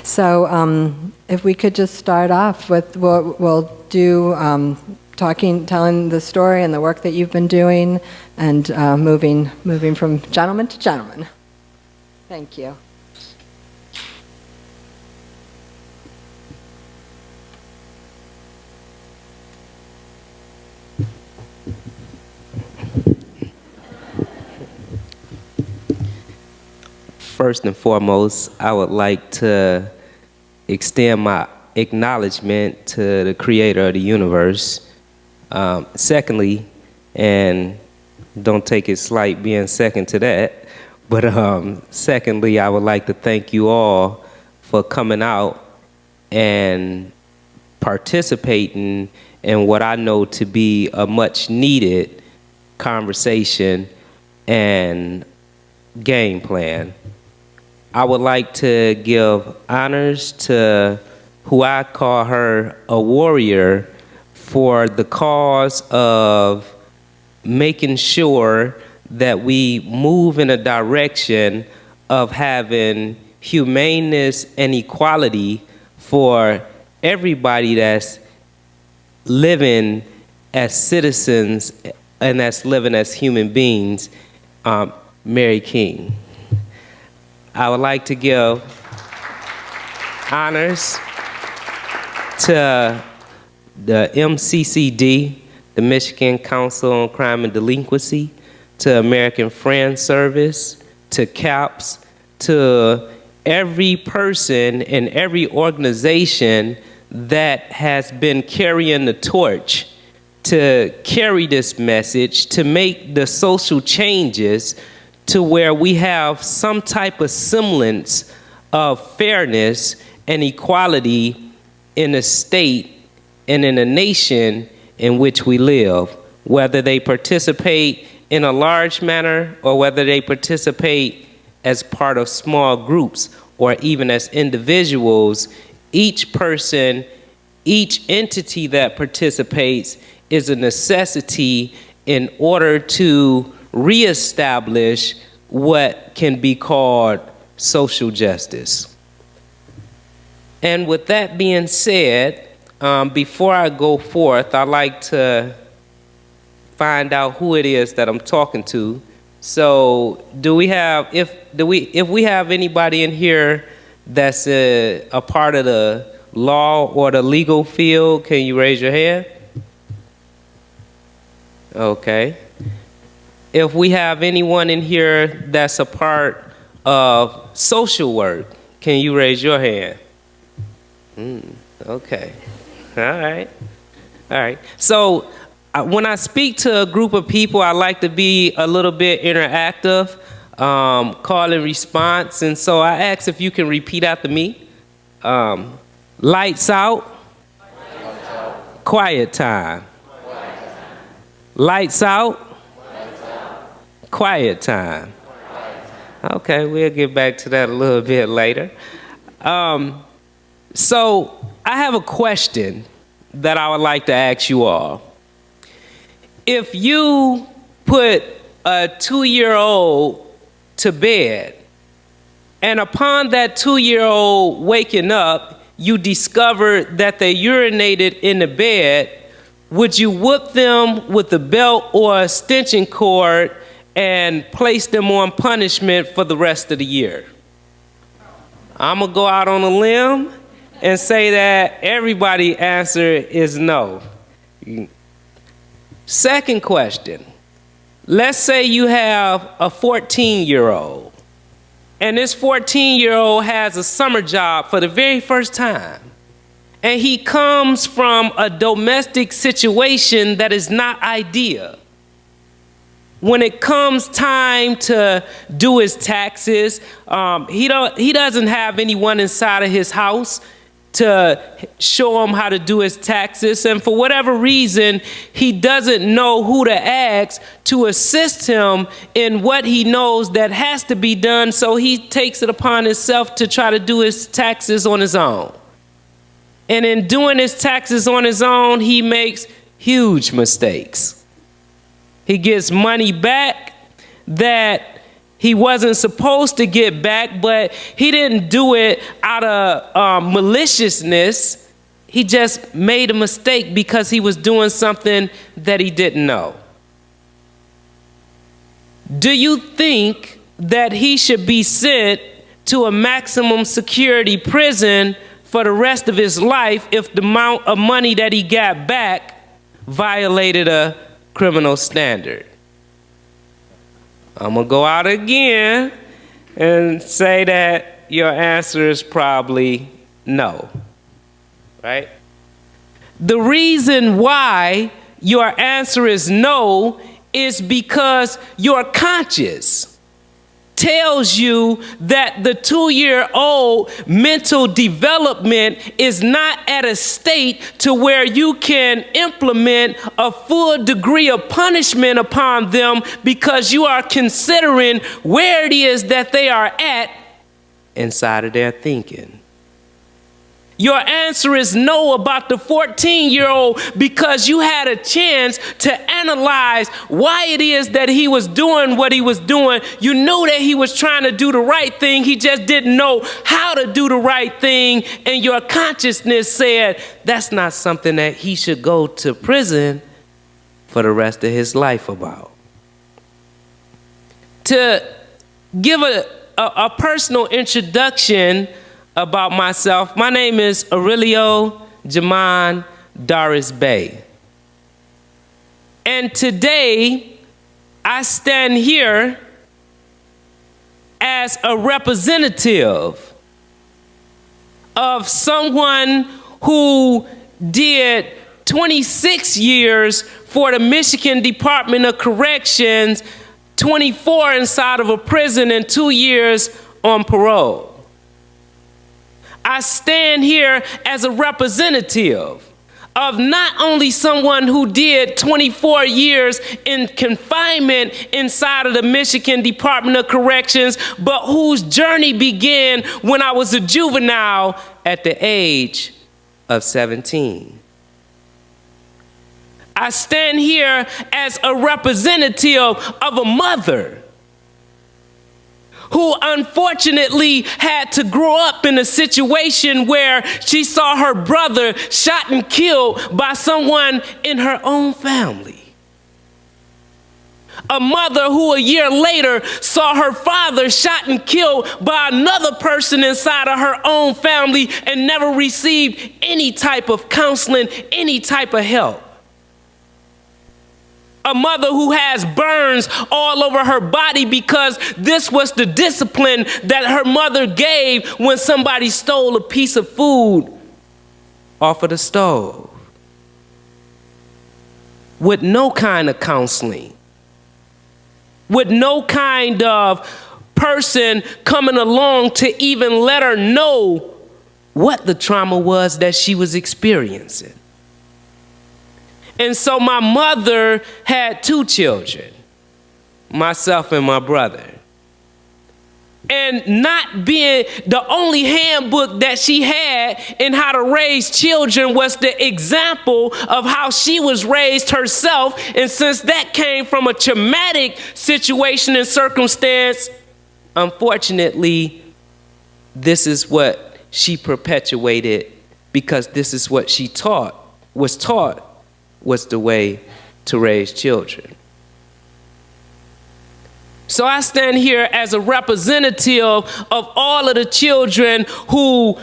So if we could just start off with what we'll do, telling the story and the work that you've been doing, and moving from gentleman to gentleman. Thank you. First and foremost, I would like to extend my acknowledgement to the creator of the universe. Secondly, and don't take it slight being second to that, but secondly, I would like to thank you all for coming out and participating in what I know to be a much needed conversation and game plan. I would like to give honors to who I call her a warrior for the cause of making sure that we move in a direction of having humaneness and equality for everybody that's living as citizens and that's living as human beings. Mary King. I would like to give honors to the MCCD, the Michigan Council on Crime and Delinquency, to American Friends Service, to CAPS, to every person and every organization that has been carrying the torch to carry this message, to make the social changes to where we have some type of semblance of fairness and equality in the state and in the nation in which we live, whether they participate in a large manner or whether they participate as part of small groups or even as individuals. Each person, each entity that participates is a necessity in order to reestablish what can be called social justice. And with that being said, before I go forth, I'd like to find out who it is that I'm talking to. So, if we have anybody in here that's a part of the law or the legal field, can you raise your hand? Okay. If we have anyone in here that's a part of social work, can you raise your hand? Okay. All right. So when I speak to a group of people, I like to be a little bit interactive, call and response. And so I ask if you can repeat after me. Lights out. Quiet time. Lights out. Quiet time. Okay, we'll get back to that a little bit later. So I have a question that I would like to ask you all. If you put a 2-year-old to bed, and upon that 2-year-old waking up, you discover that they urinated in the bed, would you whip them with a belt or a extension cord and place them on punishment for the rest of the year? I'm gonna go out on a limb and say that everybody's answer is no. Second question, let's say you have a 14-year-old, and this 14-year-old has a summer job for the very first time, and he comes from a domestic situation that is not ideal. When it comes time to do his taxes, he doesn't have anyone inside of his house to show him how to do his taxes, and for whatever reason, he doesn't know who to ask to assist him in what he knows that has to be done, so he takes it upon himself to try to do his taxes on his own. And in doing his taxes on his own, he makes huge mistakes. He gets money back that He wasn't supposed to get back, but he didn't do it out of maliciousness. He just made a mistake because he was doing something that he didn't know. Do you think that he should be sent to a maximum security prison for the rest of his life if the amount of money that he got back violated a criminal standard? I'm going to go out again and say that your answer is probably no, right? The reason why your answer is no is because your conscience tells you that the 2-year-old mental development is not at a state to where you can implement a full degree of punishment upon them because you are considering where it is that they are at inside of their thinking. Your answer is no about the 14-year-old because you had a chance to analyze why it is that he was doing what he was doing. You knew that he was trying to do the right thing. He just didn't know how to do the right thing. And your consciousness said that's not something that he should go to prison for the rest of his life about. To give a personal introduction about myself, my name is Aurelio Dorris Bay. And today, I stand here as a representative of someone who did 26 years for the Michigan Department of Corrections, 24 inside of a prison, and 2 years on parole. I stand here as a representative of not only someone who did 24 years in confinement inside of the Michigan Department of Corrections, but whose journey began when I was a juvenile at the age of 17. I stand here as a representative of a mother who unfortunately had to grow up in a situation where she saw her brother shot and killed by someone in her own family. A mother who a year later saw her father shot and killed by another person inside of her own family and never received any type of counseling, any type of help. A mother who has burns all over her body because this was the discipline that her mother gave when somebody stole a piece of food off of the stove. With no kind of counseling, with no kind of person coming along to even let her know what the trauma was that she was experiencing. And so my mother had 2 children, myself and my brother. And not being the only handbook that she had in how to raise children was the example of how she was raised herself. And since that came from a traumatic situation and circumstance, unfortunately, this is what she perpetuated because this is what she was taught was the way to raise children. So I stand here as a representative of all of the children who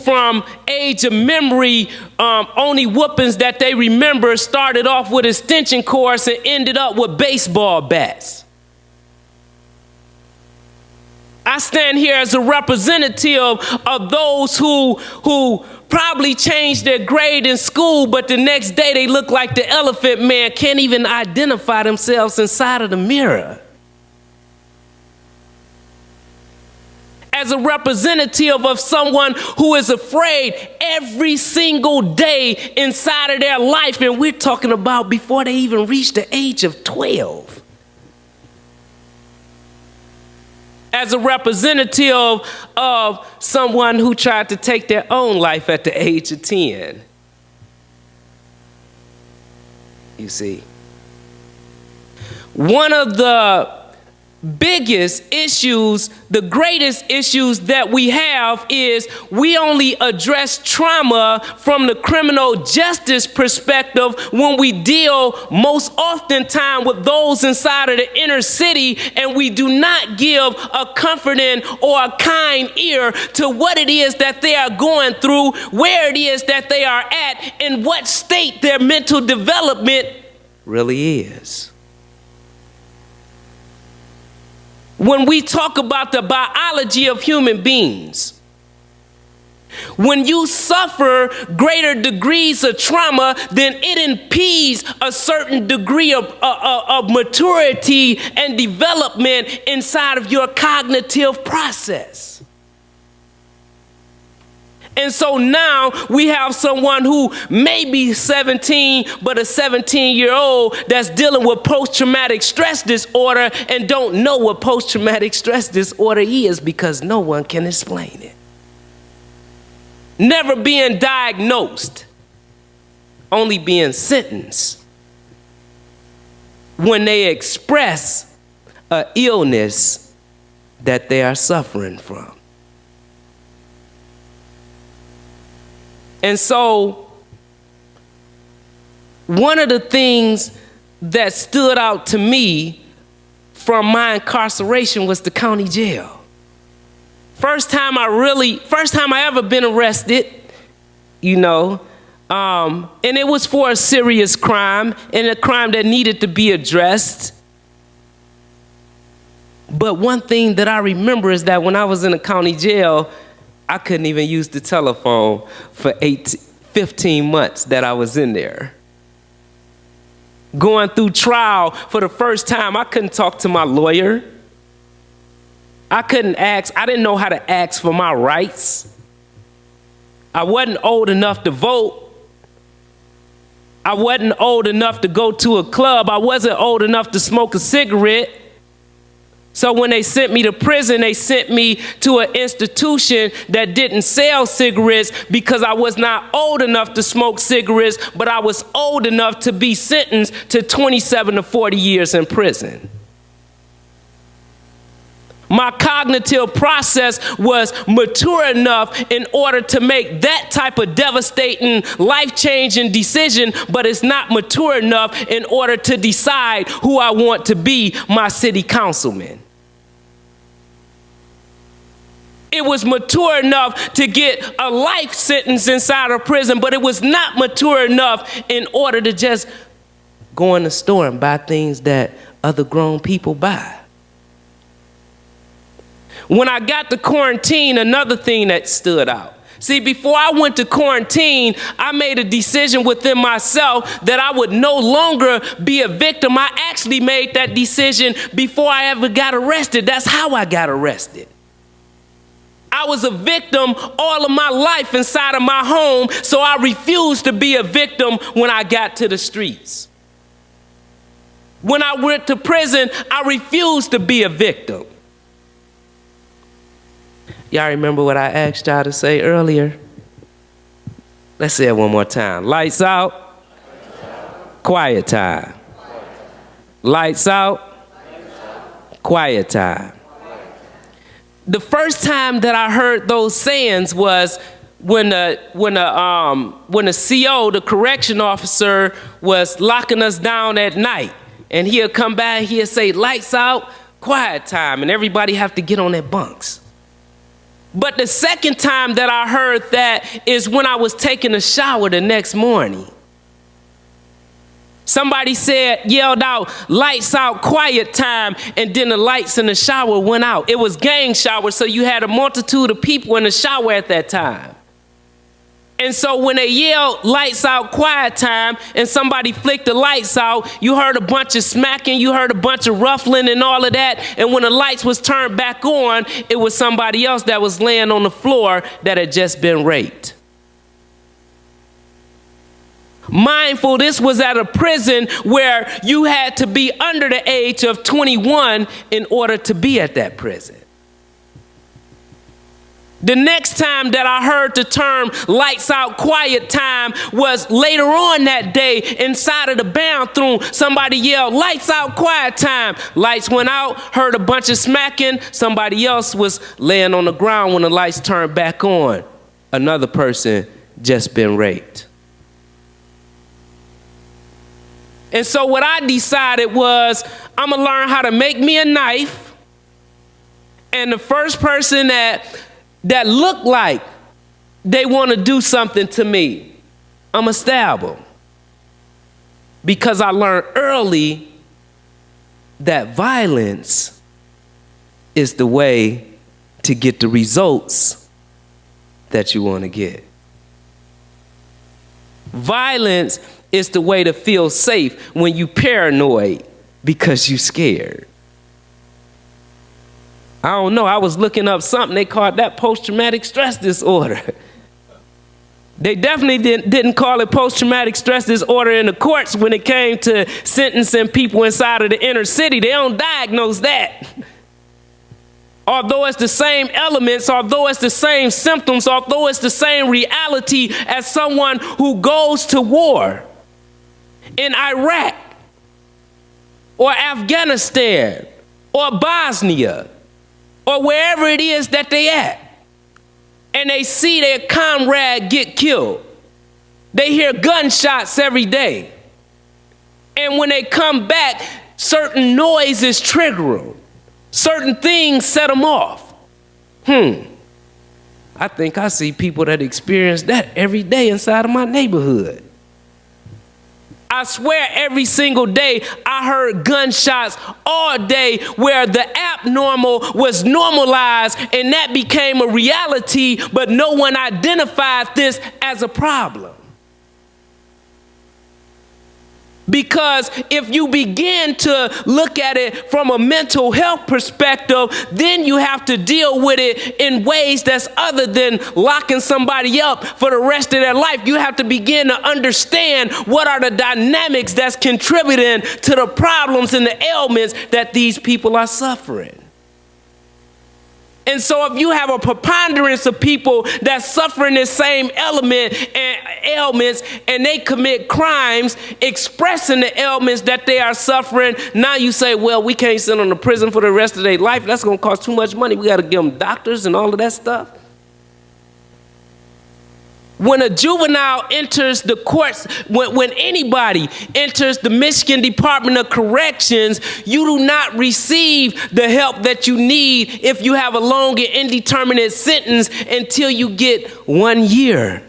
from age of memory, only whoopings that they remember started off with extension cords and ended up with baseball bats. I stand here as a representative of those who probably changed their grade in school, but the next day they look like the Elephant Man, can't even identify themselves inside of the mirror. As a representative of someone who is afraid every single day inside of their life, and we're talking about before they even reach the age of 12. As a representative of someone who tried to take their own life at the age of 10. You see, one of the biggest issues, the greatest issues that we have is we only address trauma from the criminal justice perspective when we deal most oftentimes with those inside of the inner city, and we do not give a comforting or a kind ear to what it is that they are going through, where it is that they are at, and what state their mental development really is. When we talk about the biology of human beings, when you suffer greater degrees of trauma, then it impedes a certain degree of maturity and development inside of your cognitive process. And so now we have someone who may be 17, but a 17-year-old that's dealing with post-traumatic stress disorder and don't know what post-traumatic stress disorder is because no one can explain it. Never being diagnosed, only being sentenced when they express an illness that they are suffering from. And so, one of the things that stood out to me from my incarceration was the county jail. First time I ever been arrested, and it was for a serious crime and a crime that needed to be addressed. But one thing that I remember is that when I was in the county jail, I couldn't even use the telephone for 15 months that I was in there. Going through trial for the first time, I couldn't talk to my lawyer. I didn't know how to ask for my rights. I wasn't old enough to vote. I wasn't old enough to go to a club. I wasn't old enough to smoke a cigarette. So when they sent me to prison, they sent me to an institution that didn't sell cigarettes because I was not old enough to smoke cigarettes, but I was old enough to be sentenced to 27 to 40 years in prison. My cognitive process was mature enough in order to make that type of devastating, life-changing decision, but it's not mature enough in order to decide who I want to be my city councilman. It was mature enough to get a life sentence inside of prison, but it was not mature enough in order to just go in the store and buy things that other grown people buy. When I got to quarantine, another thing that stood out. See, before I went to quarantine, I made a decision within myself that I would no longer be a victim. I actually made that decision before I ever got arrested. That's how I got arrested. I was a victim all of my life inside of my home, so I refused to be a victim when I got to the streets. When I went to prison, I refused to be a victim. Y'all remember what I asked y'all to say earlier? Let's say it one more time. Lights out. Quiet time. Lights out. Quiet time. The first time that I heard those sayings was when the CO, the correction officer, was locking us down at night. And he'll come back, he'll say, lights out, quiet time, and everybody have to get on their bunks. But the second time that I heard that is when I was taking a shower the next morning. Somebody yelled out, lights out, quiet time, and then the lights in the shower went out. It was gang shower, so you had a multitude of people in the shower at that time. And so when they yelled, lights out, quiet time, and somebody flicked the lights out, you heard a bunch of smacking, you heard a bunch of ruffling and all of that. And when the lights was turned back on, it was somebody else that was laying on the floor that had just been raped. Mindful, this was at a prison where you had to be under the age of 21 in order to be at that prison. The next time that I heard the term lights out quiet time was later on that day inside of the bathroom. Somebody yelled, lights out quiet time. Lights went out, heard a bunch of smacking. Somebody else was laying on the ground when the lights turned back on. Another person just been raped. And so what I decided was I'm gonna learn how to make me a knife, and the first person that look like they want to do something to me, I'm going to stab them. Because I learned early that violence is the way to get the results that you want to get. Violence is the way to feel safe when you paranoid because you scared. I don't know, I was looking up something, they called that post-traumatic stress disorder. They definitely didn't call it post-traumatic stress disorder in the courts when it came to sentencing people inside of the inner city. They don't diagnose that. Although it's the same elements, although it's the same symptoms, although it's the same reality as someone who goes to war in Iraq or Afghanistan or Bosnia, or wherever it is that they at, and they see their comrade get killed. They hear gunshots every day. And when they come back, certain noises trigger them. Certain things set them off. I think I see people that experience that every day inside of my neighborhood. I swear every single day I heard gunshots all day where the abnormal was normalized and that became a reality, but no one identified this as a problem. Because if you begin to look at it from a mental health perspective, then you have to deal with it in ways that's other than locking somebody up for the rest of their life. You have to begin to understand what are the dynamics that's contributing to the problems and the ailments that these people are suffering. And so if you have a preponderance of people that's suffering the same ailments and they commit crimes expressing the ailments that they are suffering, now you say, well, we can't send them to prison for the rest of their life. That's going to cost too much money. We got to give them doctors and all of that stuff. When a juvenile enters the courts, when anybody enters the Michigan Department of Corrections, you do not receive the help that you need if you have a long and indeterminate sentence until you get 1 year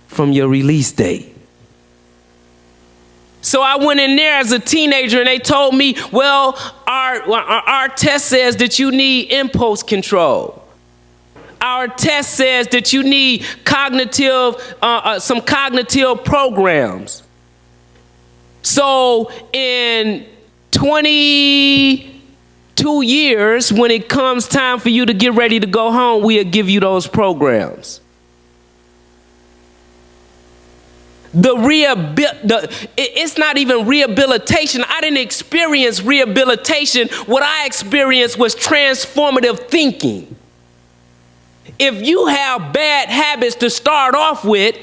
from your release date. So I went in there as a teenager and they told me, well, our test says that you need impulse control. Our test says that you need some cognitive programs. So in 22 years, when it comes time for you to get ready to go home, we'll give you those programs. It's not even rehabilitation. I didn't experience rehabilitation. What I experienced was transformative thinking. If you have bad habits to start off with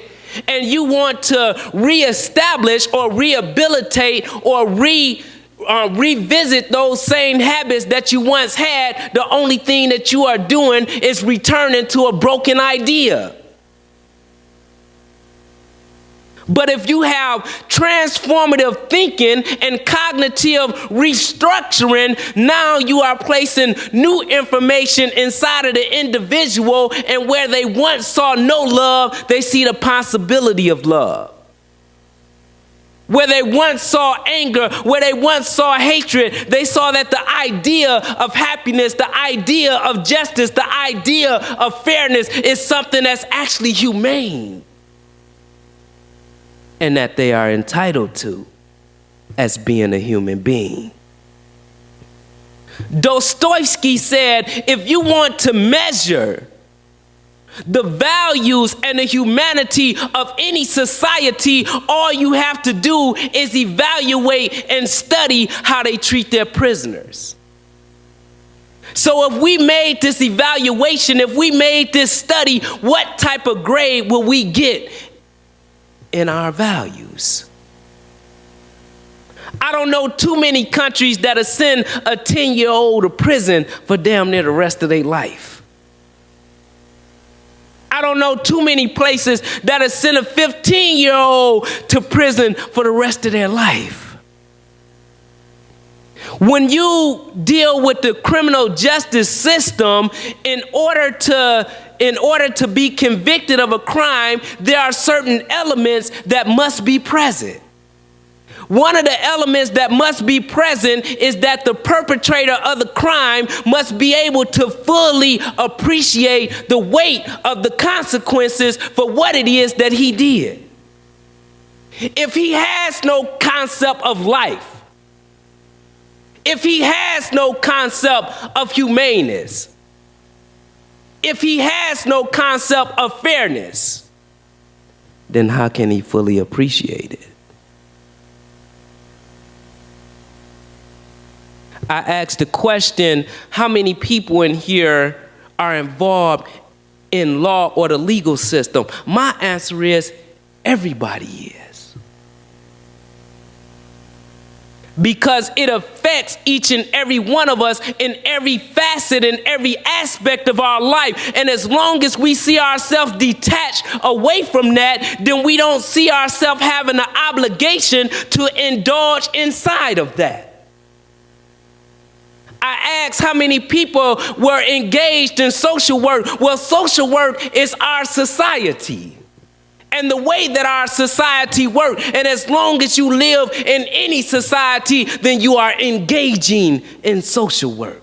and you want to reestablish or rehabilitate or revisit those same habits that you once had, the only thing that you are doing is returning to a broken idea. But if you have transformative thinking and cognitive restructuring, now you are placing new information inside of the individual, and where they once saw no love, they see the possibility of love. Where they once saw anger, where they once saw hatred, they saw that the idea of happiness, the idea of justice, the idea of fairness is something that's actually humane, and that they are entitled to as being a human being. Dostoevsky said, if you want to measure the values and the humanity of any society, all you have to do is evaluate and study how they treat their prisoners. So if we made this evaluation, if we made this study, what type of grade will we get in our values? I don't know too many countries that'll send a 10-year-old to prison for damn near the rest of their life. I don't know too many places that'll send a 15-year-old to prison for the rest of their life. When you deal with the criminal justice system, in order to be convicted of a crime, there are certain elements that must be present. One of the elements that must be present is that the perpetrator of the crime must be able to fully appreciate the weight of the consequences for what it is that he did. If he has no concept of life, if he has no concept of humaneness, if he has no concept of fairness, then how can he fully appreciate it? I asked the question, how many people in here are involved in law or the legal system? My answer is everybody is. Because it affects each and every one of us in every facet, in every aspect of our life. And as long as we see ourselves detached away from that, then we don't see ourselves having the obligation to indulge inside of that. I asked how many people were engaged in social work. Well, social work is our society and the way that our society works. And as long as you live in any society, then you are engaging in social work.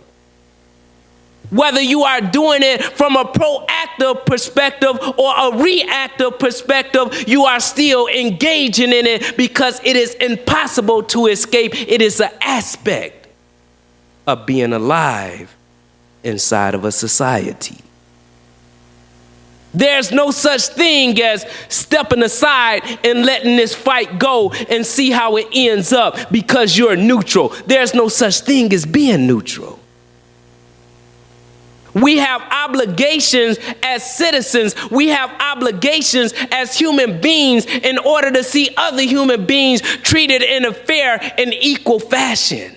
Whether you are doing it from a proactive perspective or a reactive perspective, you are still engaging in it because it is impossible to escape. It is an aspect of being alive inside of a society. There's no such thing as stepping aside and letting this fight go and see how it ends up because you're neutral. There's no such thing as being neutral. We have obligations as citizens. We have obligations as human beings in order to see other human beings treated in a fair and equal fashion.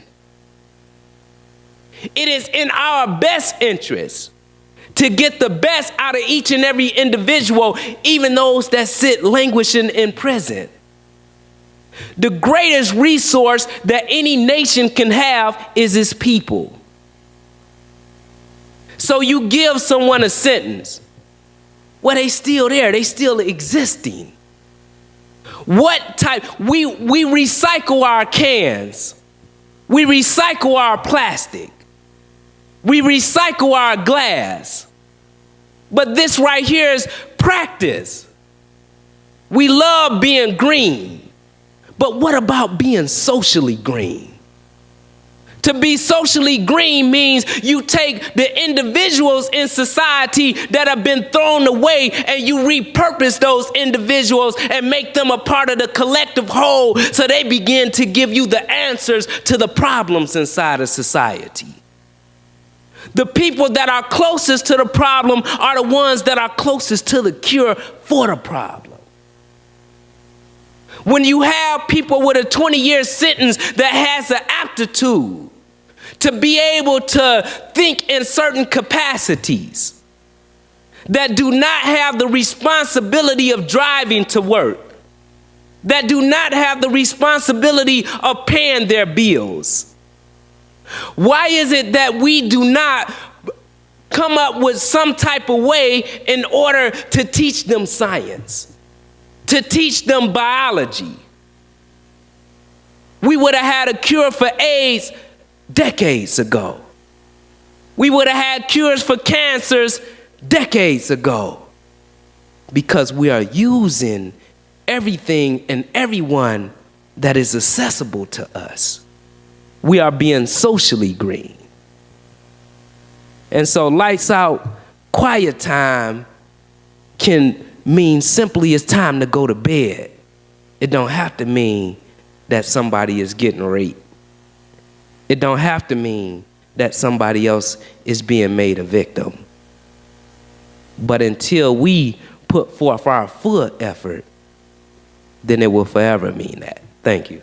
It is in our best interest to get the best out of each and every individual, even those that sit languishing in prison. The greatest resource that any nation can have is its people. So you give someone a sentence. Well, they still there. They still existing. What type? We recycle our cans. We recycle our plastic. We recycle our glass. But this right here is practice. We love being green. But what about being socially green? To be socially green means you take the individuals in society that have been thrown away and you repurpose those individuals and make them a part of the collective whole so they begin to give you the answers to the problems inside of society. The people that are closest to the problem are the ones that are closest to the cure for the problem. When you have people with a 20-year sentence that has an aptitude to be able to think in certain capacities, that do not have the responsibility of driving to work, that do not have the responsibility of paying their bills, why is it that we do not come up with some type of way in order to teach them science, to teach them biology? We would have had a cure for AIDS decades ago. We would have had cures for cancers decades ago because we are using everything and everyone that is accessible to us. We are being socially green. And so lights out, quiet time can mean simply it's time to go to bed. It don't have to mean that somebody is getting raped. It don't have to mean that somebody else is being made a victim. But until we put forth our full effort, then it will forever mean that. Thank you.